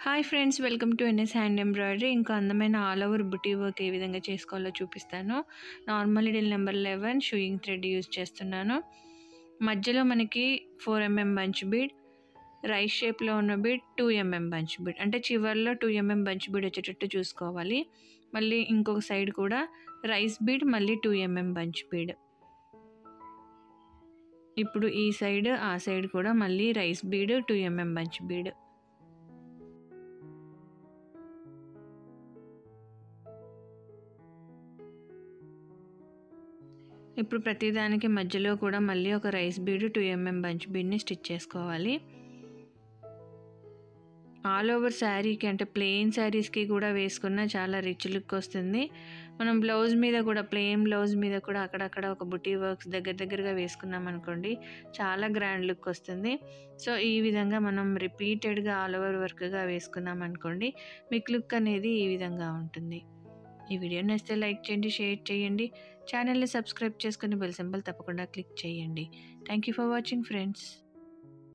Hi friends, welcome to NS hand embroidery. ఇంకా అందమైన all over బుటీ వర్క్ ఏ విధంగా చేసుకోవాలో చూపిస్తాను. Normal needle number 11 sewing thread use చేస్తున్నాను. మధ్యలో మనకి 4 mm బంచ్ బీడ్, రైస్ షేప్లో ఉన్న బీడ్ 2 mm బంచ్ బీడ్, అంటే చివర్లో 2 mm బంచ్ బీడ్ వచ్చేటట్టు చూసుకోవాలి. మళ్ళీ ఇంకొక సైడ్ కూడా రైస్ బీడ్, మళ్ళీ 2 mm బంచ్ బీడ్. ఇప్పుడు ఈ సైడ్ ఆ సైడ్ కూడా మళ్ళీ rice bead, 2 mm bunch bead. ఇప్పుడు ప్రతిదానికి మధ్యలో కూడా మళ్ళీ ఒక రైస్ బీడ్, 2 mm బంచ్ బీడ్ని స్టిచ్ చేసుకోవాలి. ఆల్ ఓవర్ శారీకి, అంటే ప్లెయిన్ శారీస్కి కూడా వేసుకున్న చాలా రిచ్ లుక్ వస్తుంది. మనం బ్లౌజ్ మీద కూడా, ప్లెయిన్ బ్లౌజ్ మీద కూడా అక్కడక్కడ ఒక బుటీ వర్క్స్ దగ్గరగా వేసుకున్నాం అనుకోండి, చాలా గ్రాండ్ లుక్ వస్తుంది. సో ఈ విధంగా మనం రిపీటెడ్గా ఆల్ ఓవర్ వర్క్గా వేసుకున్నాం అనుకోండి, మీకు లుక్ అనేది ఈ విధంగా ఉంటుంది. ఈ వీడియో నచ్చితే లైక్ చేయండి, షేర్ చేయండి, ఛానల్ని సబ్స్క్రైబ్ చేసుకుని బెల్ సింబల్ తప్పకుండా క్లిక్ చేయండి. Thank you for watching friends.